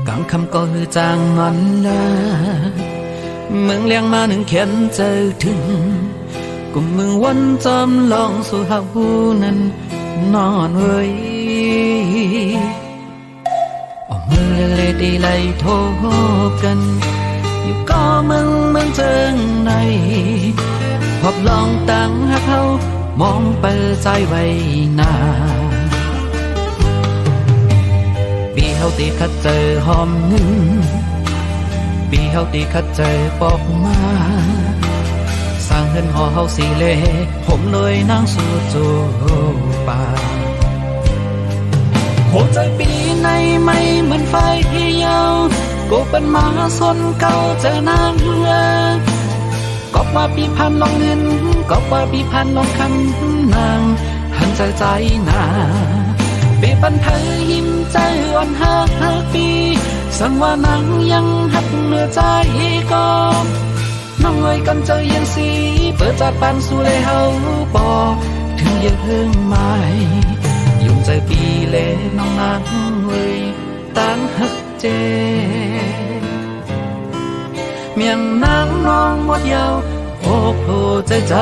กางคำก็คือจางมันละมึงเลี้ยงมาหนึ่งเขียนเจอถึงกุมมึงวันจำลองสู่หาหูนั้นนอนเว้ยเอามือเล่ดีไล่โทกันอยู่ก็มึงเจิงในพบลองตั้งหักเขามองเปิดใจไว้นาปีเฮาตีคัดเจอหอมหนึ่งปีเฮาตีคัดเจอปอกมาสร้างเฮือนหอเฮาสีเล่ผมเลยนั่งสู่จูป่าหัวใจปีในไม่เหมือนไฟยาวกูเป็นหมาสนเก่าเจอนางเรือก็ว่าปีพันลองเงินก็ว่าปีพันลองคำนางหันใจนาปีปันเธอหิมใจอ่อนหักปีสังว่านางยังหักเหนือใจก็น้องเอ้ยกันเจอยังสีเปิดจัดปันสู่เลยเฮาปอถึงยังเพิ่งไม่ยุ่งใจปีเลน้องนางเอ้ยตั้งหักเจเมียงนางน้องหมดยาวโอ้โหใจ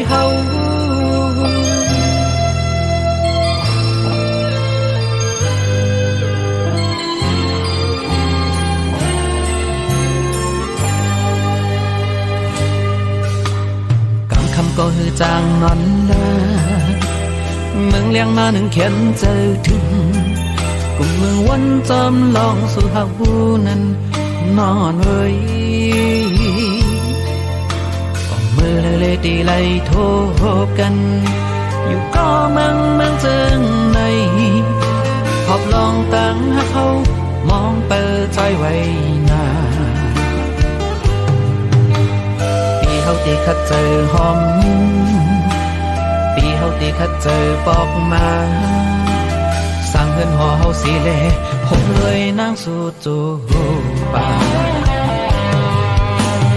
เฮากำคำก็คือจางนั้นละมึงเลี้ยงมาหนึ่งเขียนเจอถึงกุมมึงวันจำลองสู่หาหูนั้นนอนเว้ยก็มือเล่ดีไล่โทกันอยู่ก็มึงเจิงในพบลองตั้งหาเขามองเปิดใจไว้นาปีเฮาตีคัดเจอหอมปีเฮาตีคัดเจอปอกมาสร้างเฮือนหอเฮาสีเล่ผมเลยนั่งสู่จูป่า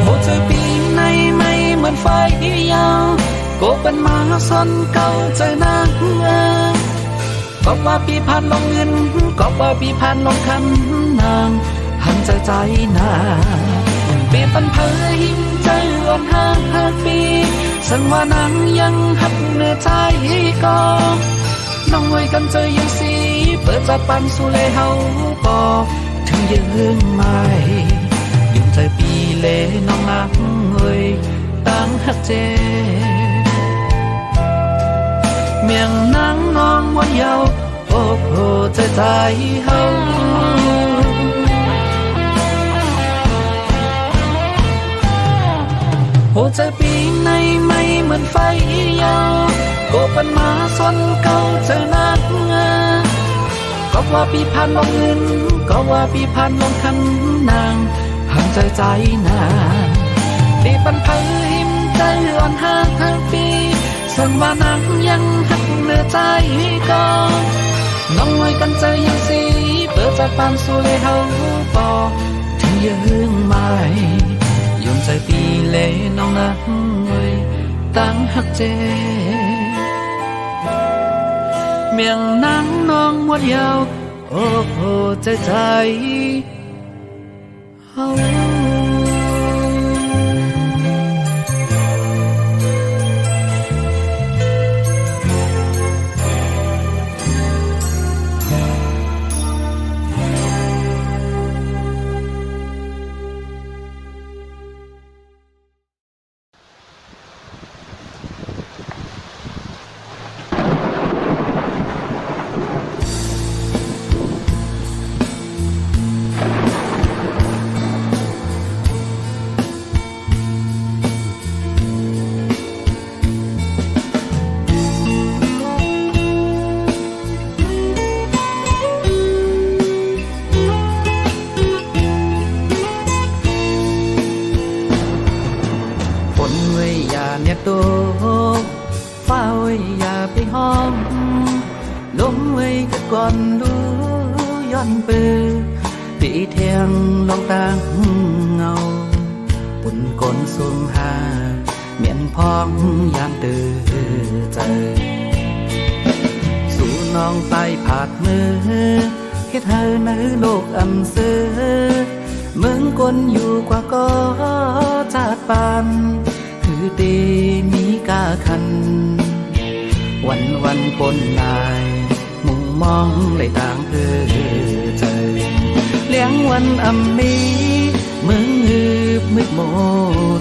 หัวใจปีในไม่เหมือนไฟยาวก็เป็นหมาสนเก่าใจนางก็ว่าปีพันลองเงินก็ว่าปีพันลองคำนางหันใจนาปีปันเผยหิมใจอ่อนหักปีสังว่านางยังหักเหนือใจก็น้องเอ้ยกันเจอยังสีเปิดจัดปันสู่เลยเฮาปอถึงยังไม่ยุ่งใจปีเลน้องนางเอ้ยตั้งหักเจเมียงนางน้องวันยาวโอ้โหใจเฮาหัวใจปีในไม่เหมือนไฟยาวก็เป็นหมาสนเก่าเจอนางก็ว่าปีพันลองเงินก็ว่าปีพันลองคำนางหันใจนาปีปันเผยหิมใจอ่อนหักปีสังว่านางยังหักเหนือใจก็น้องเอ้ยกันเจอยังสีเปิดจัดปันสู่เลยเฮาปอถึงยังไม่ยุ่งใจปีเลน้องนางเอ้ยตั้งหักเจเมียงนางน้องหมดยาวโอ้โหใจเฮาเนี่ยโตฟ้าไว้อย่าไปห้องลมไว้ก็ก่อนดูย้อนเปื้อปีเทียงลองต่างเงาปุ่นก้นสูงหาเมียนพองยามตื่นใจสู่น้องไปผาดมือ ค่เธอในโลกอำเสอเมืองกนอยู่กว่าก็ชาติปานคือเตมีกาคันวันปนนายมุงมองเลยต่างเจอเลี้ยงวันอำมีเมืองอืบมืดโม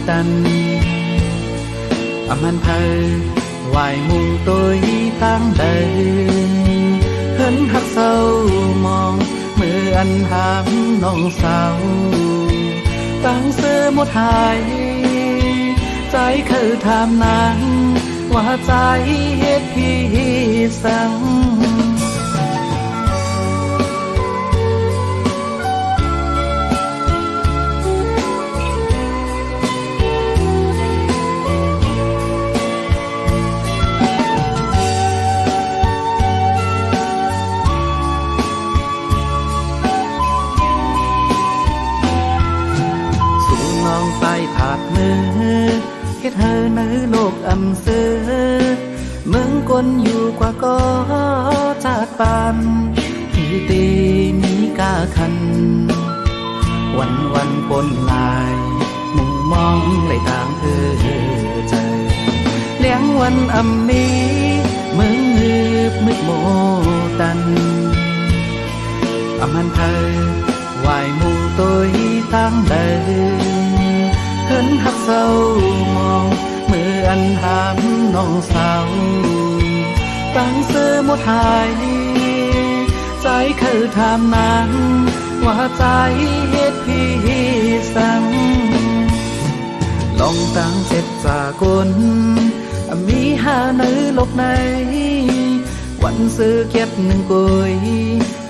ตันอมันเพอวายมุงตัวตั้งเดินเหินหักเศร้ามองมืออันหามน้องสาวตั้งเสื้อหมดหายใจคือถามนางว่าใจเฮ็ดพี่สังน้องไปผาดมือแค่เธอในโลกอำเสอเมืองกนอยู่กว่าก็ชาติปานที่เตมีกาคันวันปนลายมุงมองเลยต่างเจอเลี้ยงวันอำมีเมืองอืบมืดโมตันอมันเธอวายมุงตัวตั้งเดินเหินหักเศร้ามองมืออันหามน้องสาวตั้งเสื้อหมดหายใจคือถามนางว่าใจเฮ็ดพี่สังลองตั้งเสร็จจากลมีหาในโลกในวันซื้อเก็บหนึ่งกุย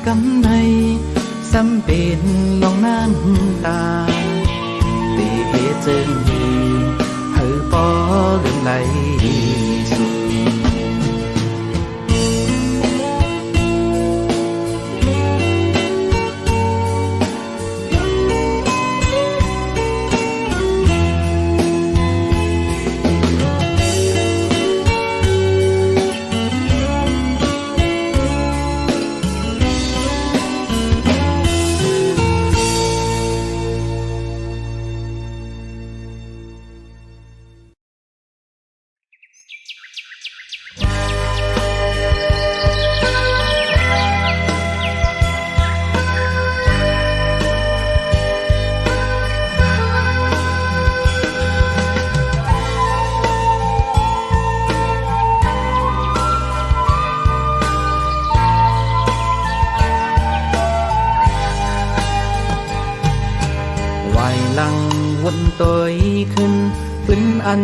กำในสำเป็นลองน้ำตาตีเหตุจึงเธอปอเรื่องไหลสู่หลังวนตัวขึ้นฟื้นอัน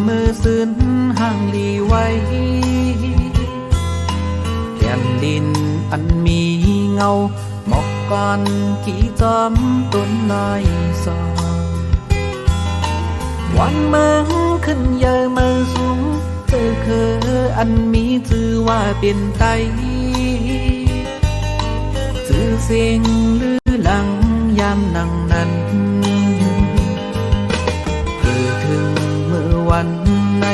มือซื่นห่างลีไว้แผ่นดินอันมีเงาหมอกก้อนกี่จอมต้นน้อยซอวันเมืองขึ้นเยอะมือสูงเจอคืออันมีชื่อว่าเป็นไตชื่อเสียงลือหลังยามนั่งนั้นวันใน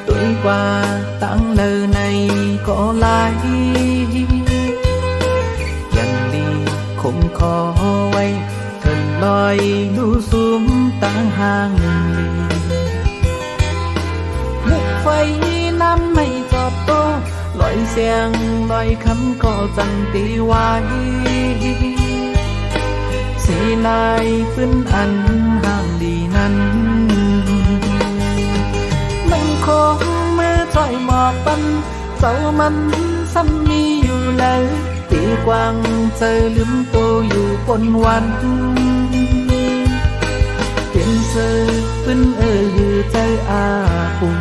ตุ้ยกว่าตั้งเลอในก็หลายยันดีคงขอไว้เถินลอยดูสูมตั้งห่างมุกไฟน้ำไม่จอบโตลอยเสียงลอยคำก็จังตีไว้สีลายฟื้นอันห่างดีนั้นคงมือถอยหมอกปันเจ้ามันซ้ำมีอยู่แล้วตีกวางเจอลืมตัวอยู่บนวันเป็นเสือฟื้นเจออาปุ่น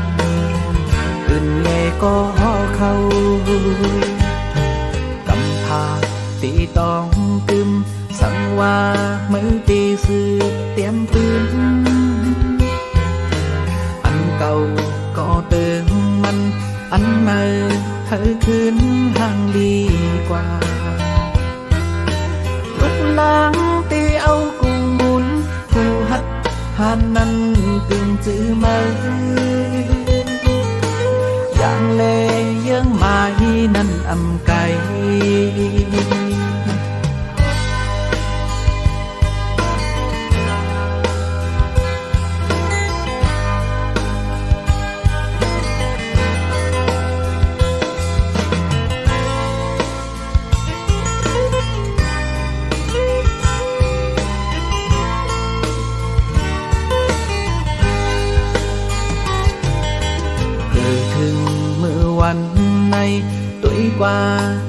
อื่นแย่ก็เข้ากำพาตีต้องตึมสังว่ามือตีสื่อเตรียมปืนอันเก่าก็เติมมันอันใหม่เธอคืนห่างดีกว่าลุกล้างตีเอากุ้งบุญผู้หัดหานนั้นตึงจื้อมาอย่างเลเยื่องไม้นั้นอำไก กว่า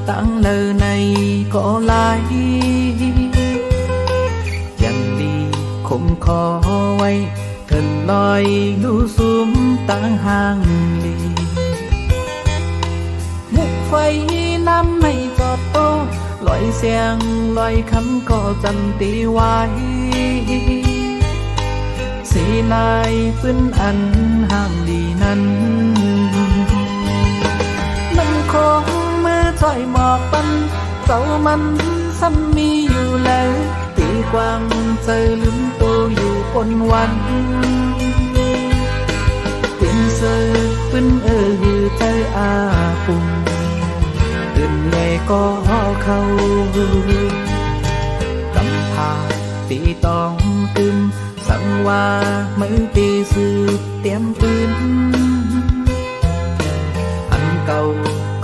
ตั้งเลอในก็หลายยังดีคงขอไว้เถินลอยดูสูมตั้งห่างลีมุกไฟน้ำไม่จอดโตลอยเสียงลอยคำก็จำตีไว้สีลายฟื้นอันห่างดีนั้นมันคงมือถอยหมอกปันเจ้ามันซ้ำมีอยู่แล้วตีกวางเจอลืมตัวอยู่บนวันเป็นเสือฟื้นใจอาปุ่มตื่นเลยก็เข้ากำพาตีตองกึมสั่งว่ามือตีสืบเตรียมปืนอันเก่า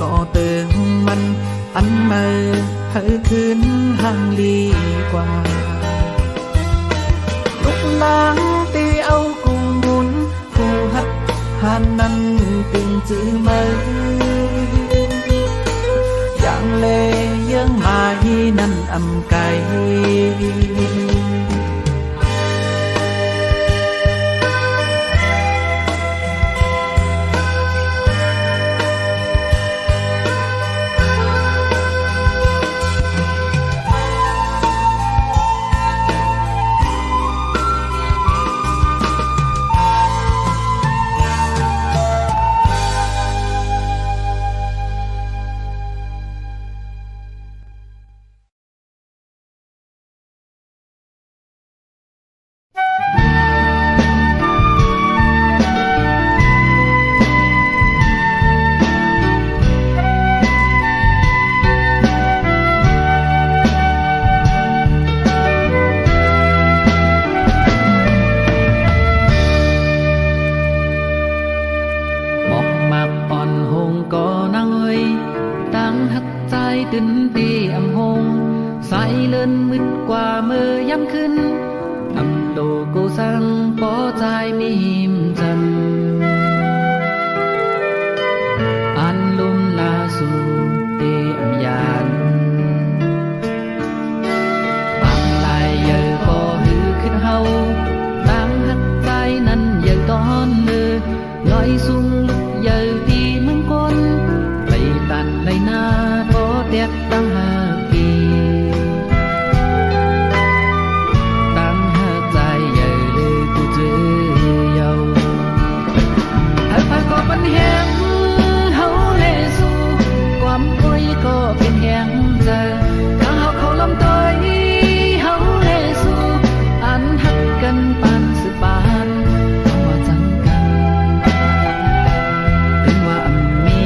ก็เติมมันอันใหม่ให้คืนห่างลีกว่าลูกนางตีเอากุ้งบุญผู้ฮักหันนั้นตึงจื้อมืออย่างเลยังหายนั่นอำไกตื่นตีอำหงสายเลินมืดกว่าเมื่อยำขึ้นอำโตกูสั่งปอใจมีหิมจำอันลุมลาสู่เตอำยานบางลายเยอะก็หือขึ้นเฮาตั้งหักใจนั้นเยอะตอนเนื้อลอยสูงลุกเยอะตีเมืองก้นไปตันในนาเด็กตั้งห้าปีตั้งห้าใจใหญ่เลยกูเจอเยาหากพาก็เป็นแหงเฮาเลสู่ความป่วยก็เป็นแหงใจถ้าเฮาเขาลำต้อยเฮาเลสู่อันหักกันปานสืบปานต้องว่าจังกันถึงว่ามี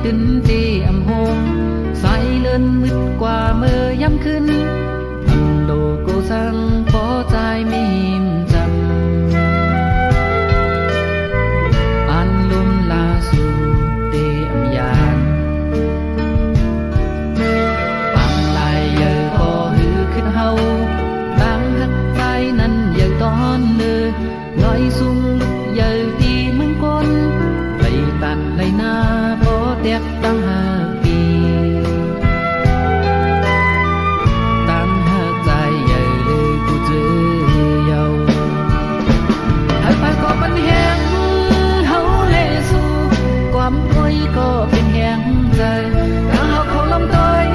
ตื่นตีอำหงสายเลินมืดกว่าเมื่อยำขึ้นอำโลกูสั่งปอใจมีหิมจำอันลุมลาสู่เตอำยานบางลายเยอะก็หือขึ้นเฮาตั้งหักใจนั้นเยอะตอนเนื้อลอยสูงลุกเยอะตีเมืองก้นไปตันในนาเด็กตั้งห้าปีตั้งห้าใจใหญ่เลยกูเจอเยาหากพาก็เป็นแหงเฮาเลสู่ความป่วยก็เป็นแหงใจถ้าเฮาเขาลำต้อย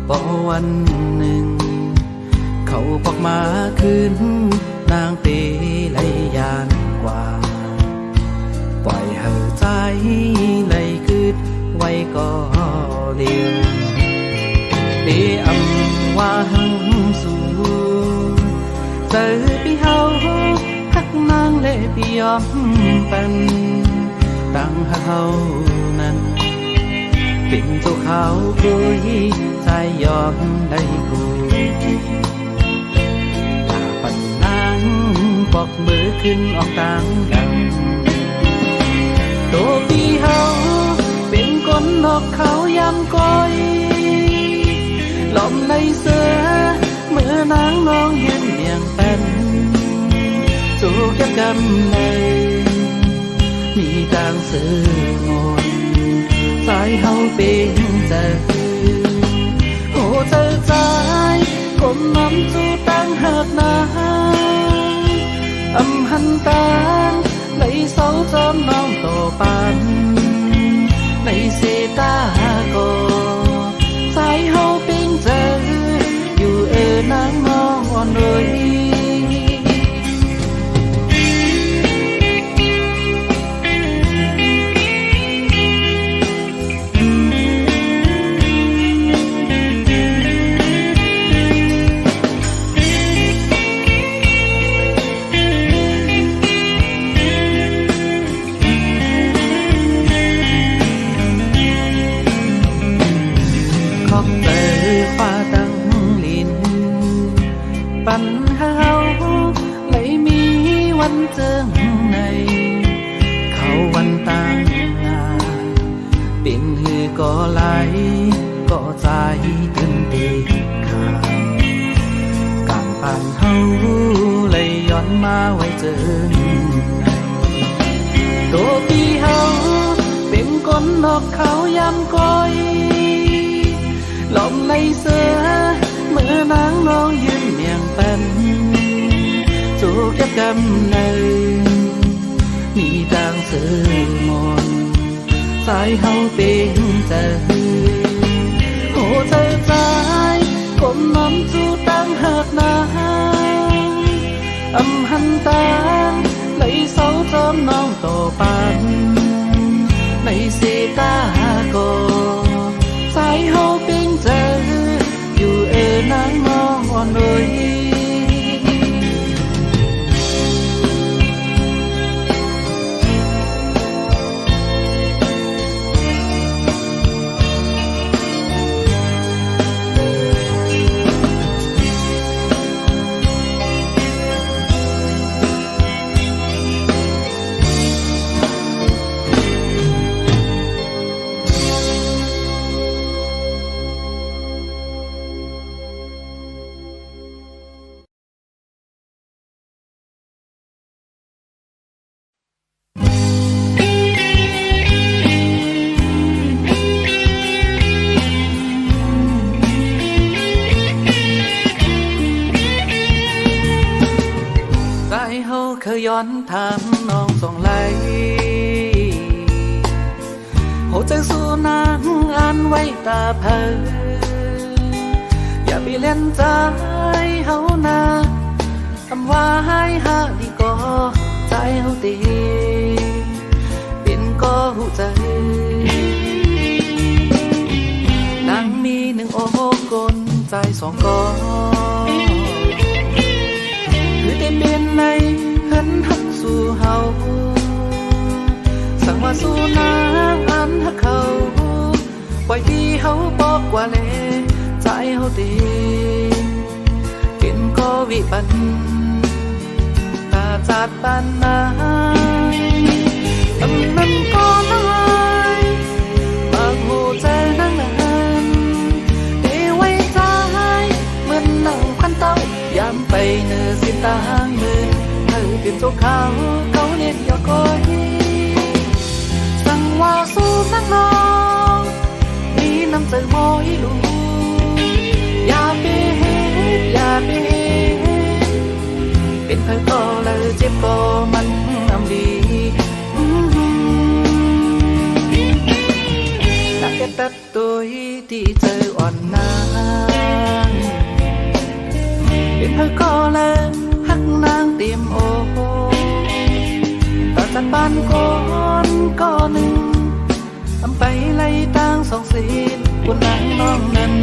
พอวันหนึ่งเขาบอกมาคืนนางเปไหลยานกว่าปล่อยให้ใจไหลคืดไว้ก็เดียวเปอำว่าหังสู่เจอพี่เฮาหักนางเล่พี่ยอมเป็นตั้งหักเฮานั้นเป็นเจ้าเขาคุยใจยอมได้กูตาปันนางปอกมือขึ้นออกต่างดังตัวพี่เฮาเป็นคนนอกเขายำก้อยหลอมในเสือเมื่อนางน้องยืนเมียงเป็นจูกยับกำเลยมีทางเสืองอนสายเฮาเป็นเจอโอ้เจอใจคนน้ำจูตั้งหักนาอำหันตาในเสาจอมน้องโตปันในเสตาโกสายเฮาเป็นเจออยู่นางน้องอ่อนเลย ปัญหาไม่มีวันเจอในเขาวันต่างงานเป็นหือก็ไหลก็ใจตึงตีขาดการผ่านเฮาเลยย้อนมาไว้เจอตัวพี่เฮาเป็นคนนอกเขายำก้อยหลอมในเสือเมื่อนางน้องยืนเมียงเป็นจูกยับกำเลยมีทางเสือมนสายเฮาเป็นเจอโอ้ใจใจคนน้ำจูตั้งหักนาอำหันตาในเสาจอมน้องโตปันในเสตาโกสายเฮาเป็นเจออยู่นางมองอ่อนเลยเคยย้อนถามน้องส่งไหลหัวใจสู้นางอ่านไว้ตาเพออย่าไปเล่นใจเฮานาคำว่าให้หาดีก็ใจเฮาตีเป็นก็หูใจนางมีหนึ่งโอ้กลใจสองกอคือเต็มเป็นในหันหักสู่เฮาสั่งว่าสู่นางอันหักเขาปล่อยที่เฮาบอกว่าเลใจเฮาตีเป็นก็วิปันตาจัดปานนายตำนั้นก็น้อยบางหูใจนั่งนานเดไว้ใจเหมือนนั่งพันเต้ายามไปเนื้อสิ้นตางมือเป็นเจ้าเขาเขาเน็ตยอก้อยสั่งว่าสู้นักน้องมีน้ำใจมอยลูอย่าไปเฮ็ดอย่าไปเฮ็ดเป็นใครก็เลยเจ็บก็มันอำดีนักเก็ต ตัดตัวที่เจออ่อนนางเป็นเธอก็เลยหักนางเตรียมโอต่อจากบ้านก่อนก็หนึ่งไปไล่ตั้งสองสีบนนางน้องนั้น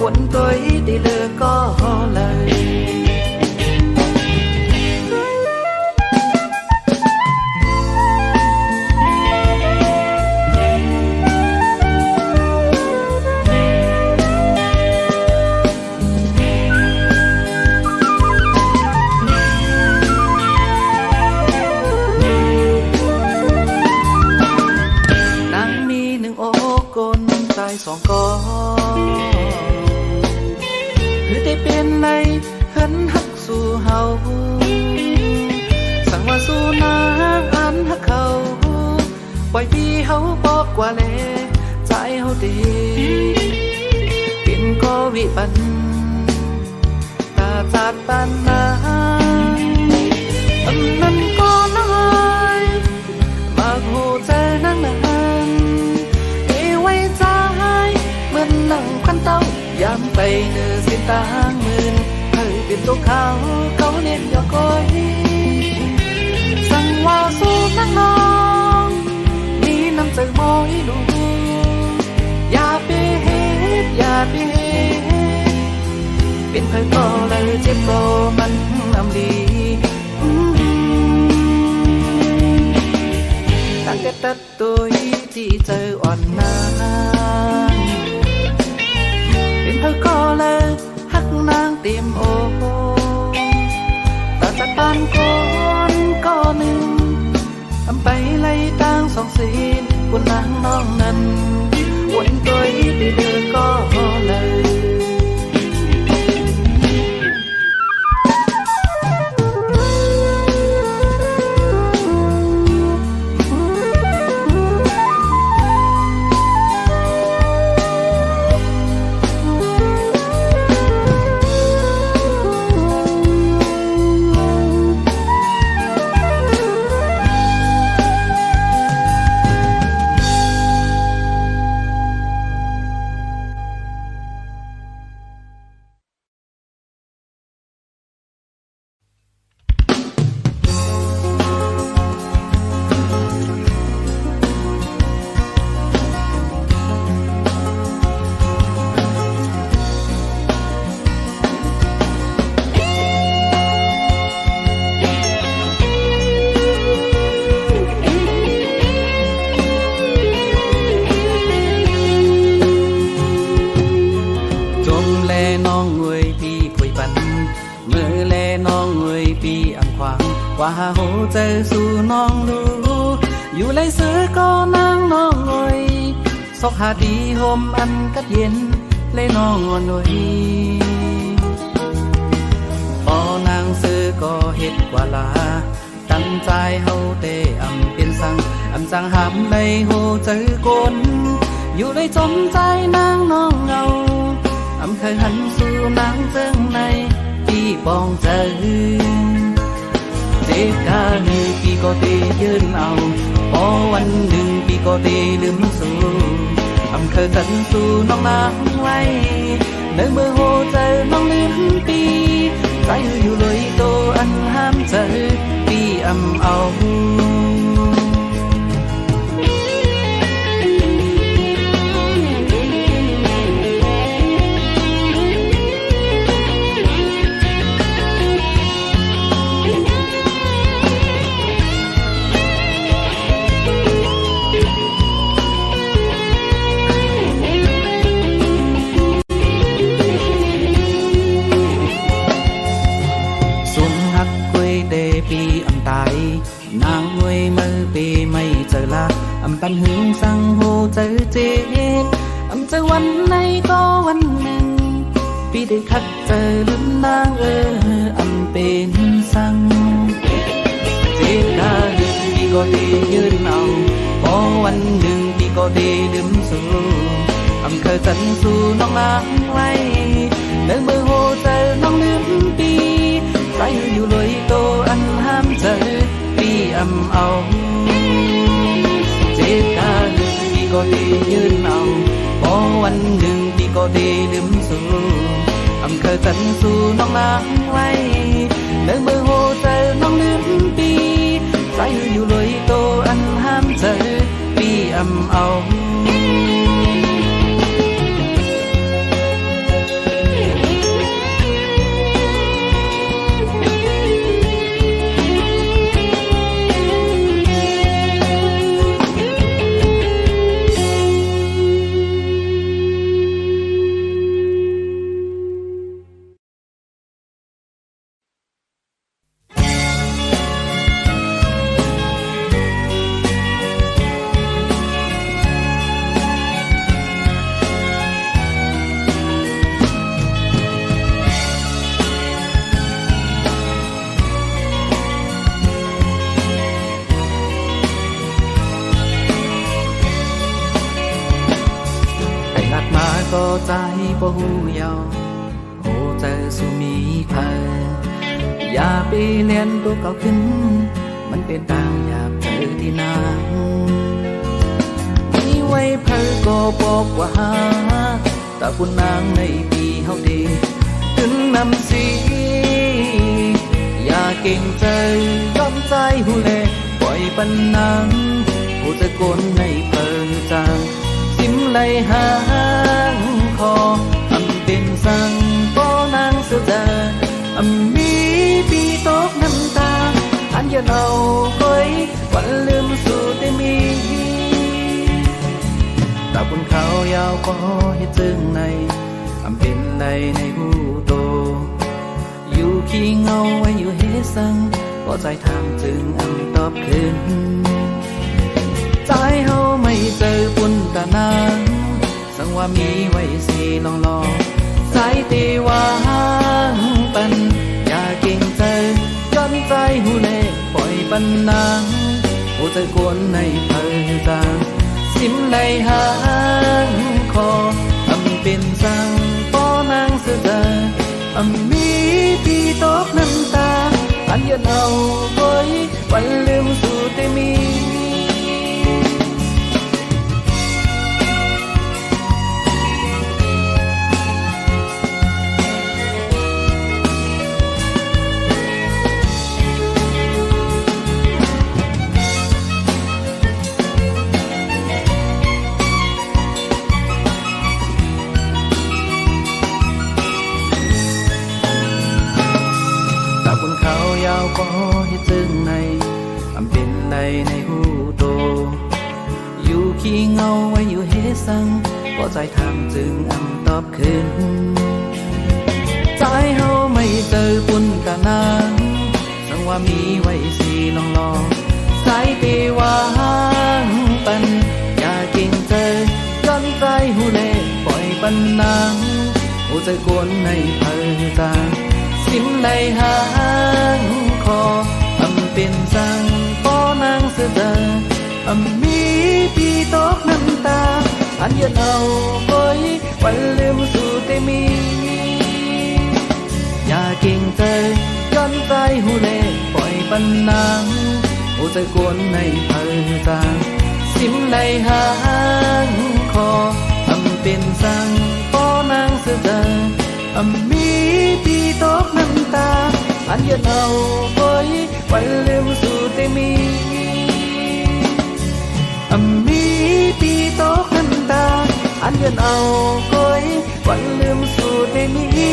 วนตัวได้เลือกก็เลยสองก็คือได้เป็นในเหินหักสู่เฮาสั่งว่าสู่นางอันหักเขาปล่อยพี่เฮาบอกกว่าแลใจเฮาดีเป็นก็วิบันตาจัดปานนางอันนั้นก็น้อยมาหูใจนางนั้นนั่งควันเต้ายามไปเนื้อเส้นตางมื่นเคยเป็นตัวเขาเน้นยอก้อยสั่งว่าสู้นักน้องนี่น้ำใจมอยดูอย่าไปเฮ็ดอย่าไปเฮ็ดเป็นเคยก็เลยเจ็บก็มันอำดีตั้งแต่ตัดตัวที่เจออ่อนนาเป็นเธอก็เลยหักนางเตรียมโอต่อจากบ้านก่อนก็หนึ่งไปไล่ตั้งสองสีบนนางน้องนั้นวนตัวได้เลือกก็เลยว่าโหเจอสู่น้องรู้อยู่ไรซื้อก็นางน้องหน่อยซอกหาดีโฮมอันกัดเย็นเลยน้องหน่อยพอนางซื้อก็เฮ็ดกว่าลาตั้งใจเฮาเตเป็นสั่งหามเลยโหเจอกนอยู่ไรจมใจนางน้องเงาเคยหันสู่นางเจิงในที่ปองเจอเด็กกาหนึ่งปีก็เตยืนเอาพอวันหนึ่งปีก็เตลืมสู่เคยกันสู่น้องนางไว้ในเมื่อโหเจอน้องลืมปีใจอยู่เลยโตอันห้ามเจอปีเอานางงวยมือปีไม่เจอละปันหึงสั่งโหเจอเจ็บเจอวันไหนก็วันหนึ่งปีได้คัดเจอลืมนางเป็นสั่งเจ็บกาหนึ่งปีก็ได้ยืนเอาพอวันหนึ่งปีก็ได้ลืมสู่เคยกันสู่น้องนางไว้ในมือโหเจอน้องลืมปีใจอยู่เลยโตอันห้ามเจอปีเอาเจ็บกาหนึ่งปีก็ได้ยืนเอา วันหนึ่งพี่ก็ได้ลืมสู่เคยกันสู่น้องนางไว้ในเมื่อโหใจน้องลืมปีใจอยู่เลยโตอันห้ามใจปีเอาก็ใจบ่หูยาวโหใจสุมีเธออย่าไปเลียนตัวเก่าขึ้นมันเป็นต่างอยากเจอที่นางมีไว้เธอก็บอกว่าหาแต่คุณนางในปีเฮาดีถึงนำสีอย่าเก่งใจยอมใจหูเล่ปล่อยปันนางผู้จะโกนในเพิงจางสิมไหลหางคอเป็นสังป้อนางเสือมีปีตกน้ำตาอันยันเอาคอยวันลืมสู่ได้มีตาบนเขายาวก็เห็ดจึงในเป็นไรในหูโตอยู่ขี้เงาไว้อยู่เฮสังก็ใจทางจึงตอบคืนใจเฮาไม่เจอปุ่นตานางสังว่ามีไว้สีลองใจตีวางปันอย่าเก่งใจจนใจหูเล่ปล่อยปันนางหูใจกวนในเพิงจางสิมไหลหางคอเป็นสังป้อนางเสือมีปีตกน้ำตาอันยันเอาไว้วันลืมสู่แต่มีก็เห็ดจึงในเป็นไรในหูโตอยู่ขี้เงาไว้อยู่เฮสังก็ใจทางจึงตอบคืนใจเฮาไม่เจอปุ่นตานางสังว่ามีไว้สีลองใจตีวางปันอย่าเก่งใจจนใจหูเล่ปล่อยปันนางหูใจกวนในเพิงจางสิมไหลหางคอเป็นสังป้อนางเสือมีปีตกน้ำตาอันยันเอาไว้วันลืมสู่แต่มีอย่าเก่งใจจนใจหูเล่ปล่อยปันนางหูใจกวนในเพิงจางสิมไหลหางคอเป็นสังป้อนางเสือมีปีตกน้ำตาอันยันเอาไว้วันลืมสู่แต่มีมีปีตกน้ำตาอันยันเอาไว้วันลืมสู่แต่มี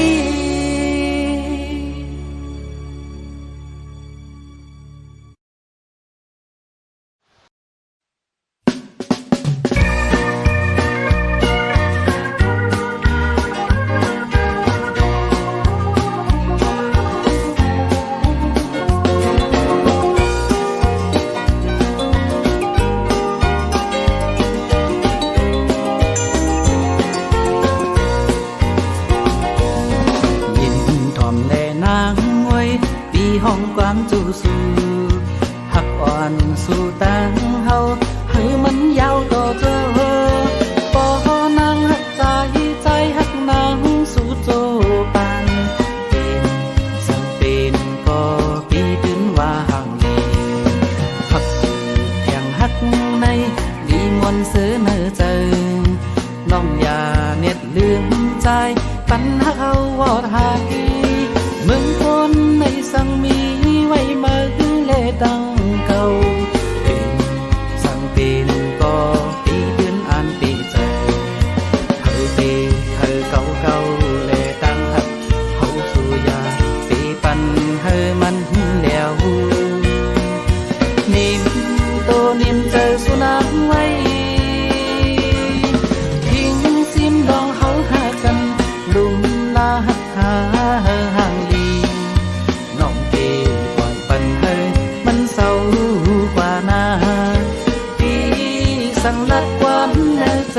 ความจูสูหักอ่อนสู่ตังเฮาให้มันยาวต่อเธอปอนางหักใจหักนางสู่โจปานเป็นสังเป็นก็ปีถึงว่าห่างลีหักสื่ออย่างหักในดีมวนเสือเนอเจอน้องยา ใจปัญหาวอดหายเมืองคนในสังมีไว้มาคือเลตังเก่าเป็นสังเป็นก็ปีเดือนอ่านปีใจเธอปีเธอเก่าเก่าเลตังหักเขาสู่ยาปีปันเธอมันแล้วนิ่มโตนิ่มเจอสุนัขไว้ทิ้งซิมดองเขาหากันลุมลาหักหาห่างดีน้องเกปล่อยปันเฮมันเศร้ากว่านาปีสั่งลัดความแน่ใจ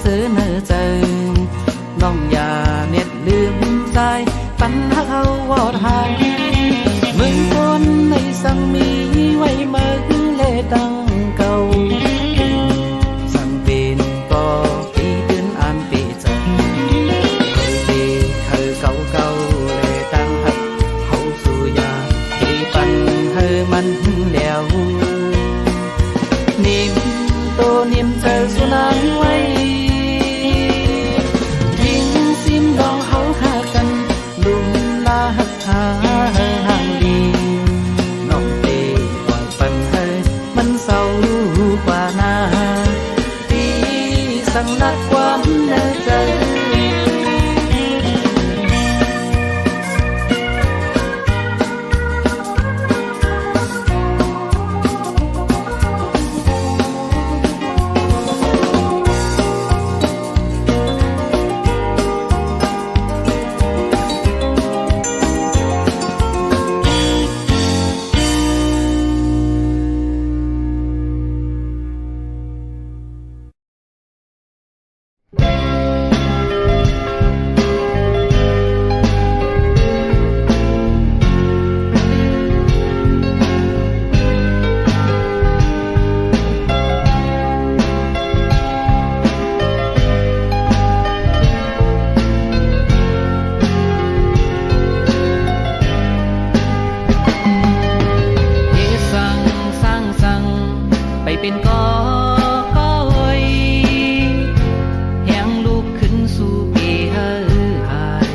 เสือเนอเจอน้องอย่าเน็ดลืมใจปัญหาวอดหายมึงคนในสังมีไว้มาคือเลตังเก่าสังเป็นก็ปีเดือนอ่านปีใจเคยปีเธอเก่าเก่าเลตังหักเขาสู่ยาปีปันเธอมันแล้วนิ่มโตนิ่มเธอสุนัขไว้ห่างดีน้องเตปล่อยปันเฮมันเศร้ากว่านาปีสั่งนัดความเนใจเป็นกอยแหงลูกขึ้นสู่ปีเฮอหาย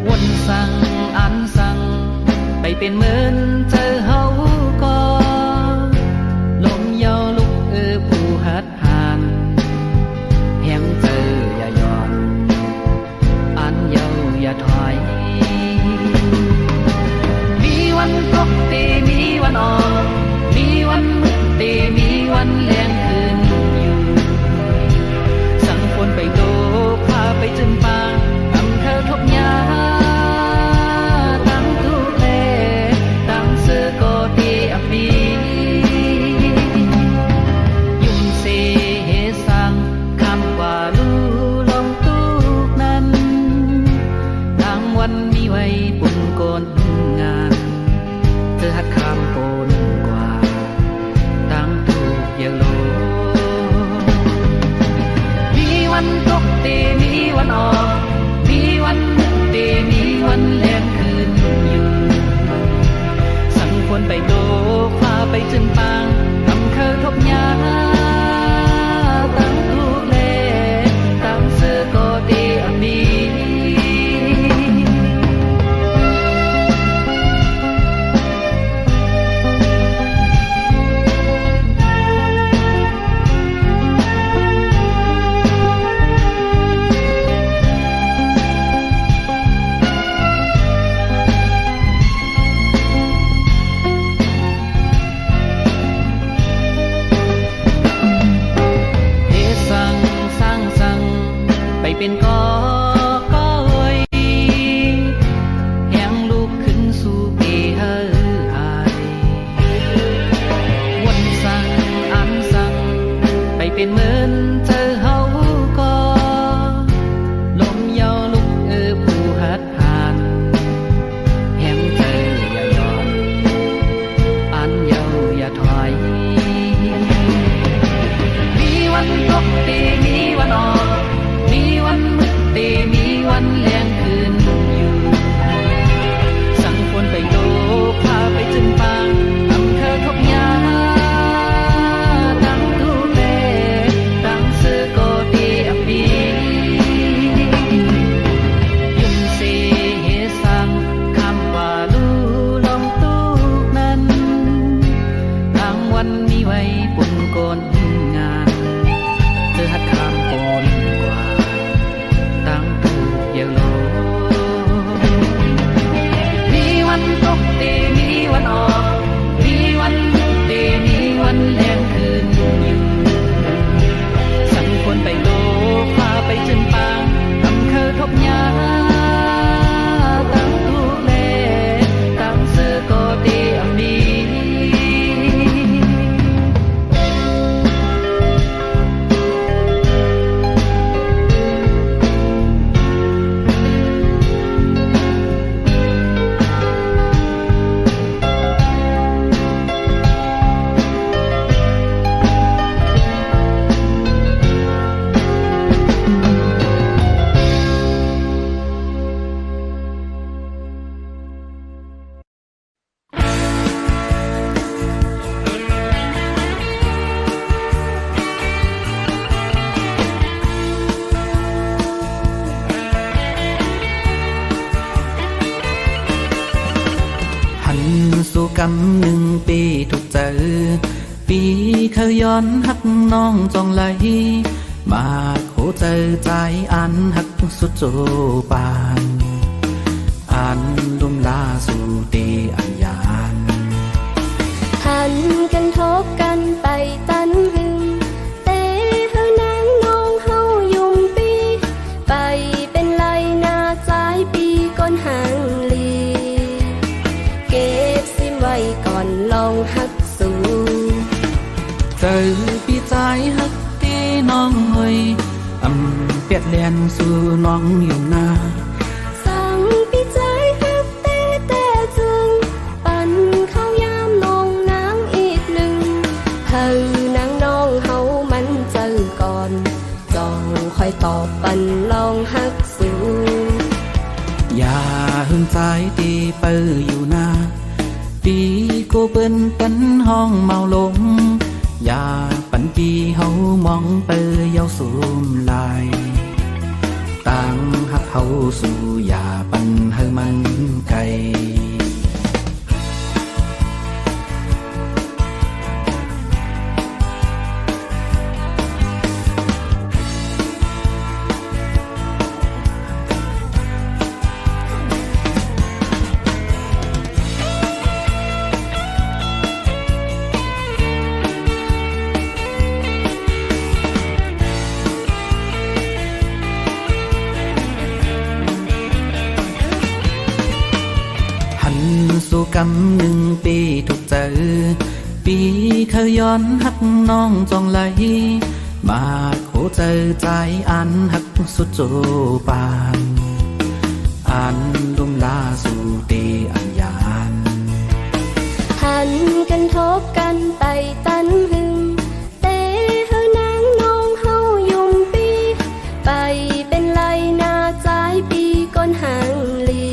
วนสั่งอันสั่งไปเป็นเหมือนเจอเฮาก็ลมเยาลุกผู้หัดหานแหงเจออย่าย่อนอันเยาอย่าถอยมีวันตกตีมีวันออกมีวันมืดตีมีวันแลงคืนอยู่สั่งฝนไปโตพาไปจนป่าอำเภอทบยาตั้งทุเลตั้ง หันสู่กำหนึ่งปีถูกเจอปีเคยย้อนหักน้องจองไหลมาโคเจอใจอันหักสุดโจปานอันลุมลาสู่ตีอันยานหันกันทบกันไปตันหึงเตะเฮานางน้องเฮายุ่มปีไปเป็นไรนาใจปีก้นหางลีเก็บซิมไว้ก่อนลองหักสู่เจอปีใจหักตีน้องเฮยเปียดเลียนสู่น้องอยู่นาสั่งปีใจหักเตะแต่จึงปันเข้ายามน้องนางอีกหนึ่งเฮานางน้องเฮามันเจอก่อนจองคอยตอบปันลองหักสู่อย่าหึงใจตีเปิอยู่นาปีโกเปิ้นกันห้องเมาลงอย่าปันปีเฮามองเปยเยาสูมลายต่างหักเฮาสู่อย่าปันเฮามันไกลสู่กำหนึ่งปีถูกเจอปีเคยย้อนหักน้องจองไหลมาโคเจอใจอันหักสุดโจปานอันลุมลาสู่ตีอันยานหันกันทบกันไปตันหึงเตะเฮานางน้องเฮายุ่มปีไปเป็นไรนาใจปีก้นหางลี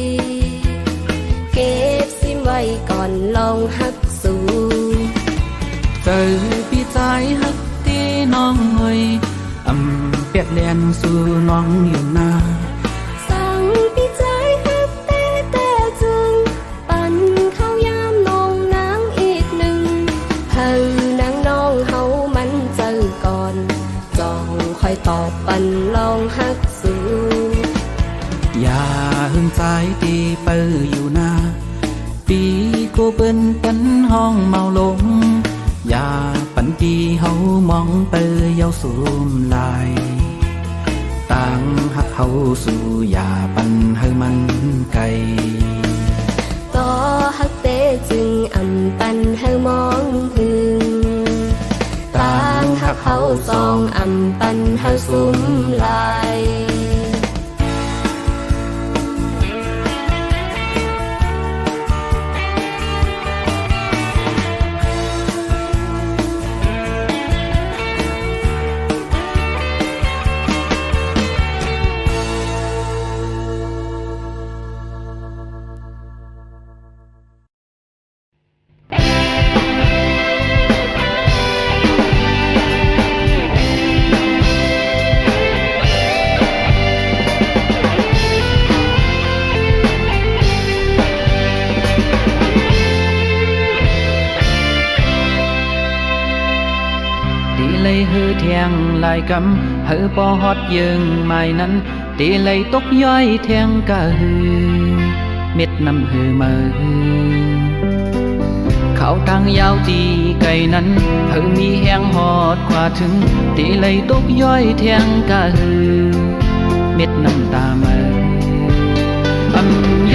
เก็บไว้ก่อนลองหักสู่เจอปีใจหักตีน้องเฮยเปียดเลียนสู่น้องอยู่นาสั่งปีใจหักเตะแต่จึงปันเข้ายามน้องนางอีกหนึ่งเฮานางน้องเฮามันเจอก่อนจองคอยตอบปันลองหักสู่อย่าหึงใจตีเปิอยู่นาปีโกเปิ้นกันห้องเมาลงอย่าปันปีเฮามองเปยเยาสูมลายต่างหักเฮาสู่อย่าปันเฮามันไกลต่อหักเตจึงปันเฮามองหึงต่างหักเฮาสองปันเฮาสูมลายlấy hư thiêng lại cắm hư bò hót dương mai nắn tỷ lấy tóc dõi thiêng cả hư miết nằm hư mờ khảo tang yao tỷ cây nắn hư mi heng hót qua thứng tỷ lấy tóc dõi thiêng cả hư miết nằm ta mờ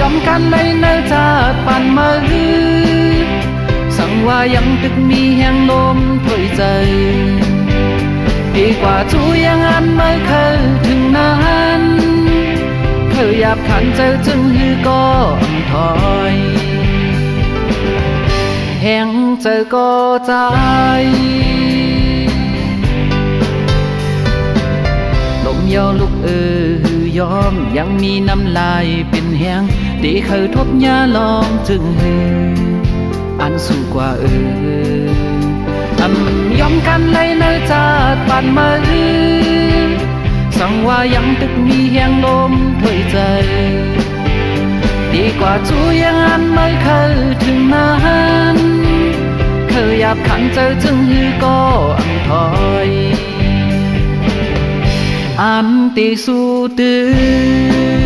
yom can lấy nơi cha pan mờ sang hoaยังตึกมีแห่งลมถอยใจดีกว่าทุยังอันไม่เคยถึงนั้นเคยหยาบขันเจอจึงฮือก็ถอยแห่งเจอก็ใจลมยาวลุกยอมยังมีน้ำลายเป็นแห้งดีเคยทบยาลองจึงฮืออันสูงกว่ายอมกันเลยเนื้อจัดปานมือสั่งว่ายังตึกมีแห่งลมถอยใจดีกว่าจูยังอันไม่เคยถึง บขันเจอจึงฮือก็อังถอยอันติสู้ตื้อ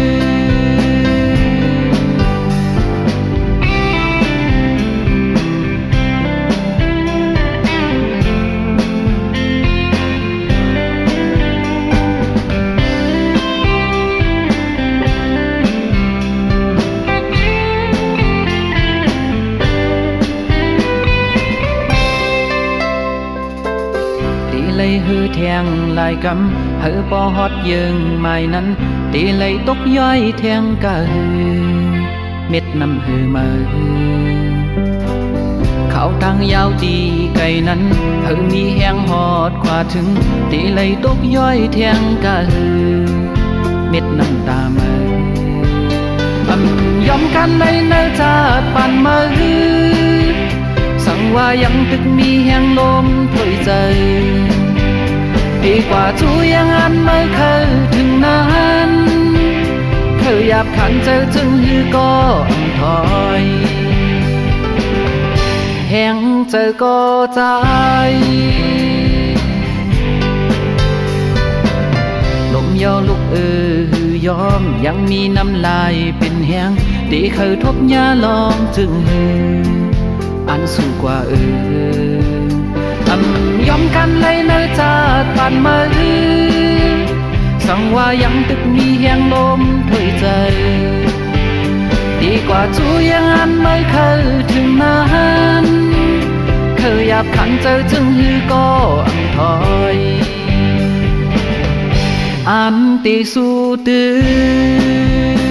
เลยฮือแทงลายกำเฮอปอฮอดยิงไม่นั้นตีเลยตกย้อยแทงกะฮือเม็ดน้ำฮือมาฮือเขาทางยาวตีไก่นั้นเฮอมีแหงหอดกว่าถึงตีเลยตกย้อยแทงกะฮือเม็ดน้ำตามาฮือยอมกันเลยเนื้อชาติปันมาฮือสั่งว่ายังตึกมีแหงลมถอยใจดีกว่าจูยังอันไม่เคยถึงนั้นเคยหยาบขันเจอจึงฮือก็ถอยแหงเจอก็ใจลมยอลุกฮือยอมยังมีน้ำลายเป็นแหงดีเคยทบยาลองจึงฮืออันสูงกว่ายอมกันเลยเนื้อชาติผ่านมาฮือสั่งว่ายังตึกมีแหงลมถอยใจดีกว่าจูยังอันไม่เคยถึงนั้นเคยหยาบขันเจอจึงฮือก็อังถอยอันติสู้ตื้อ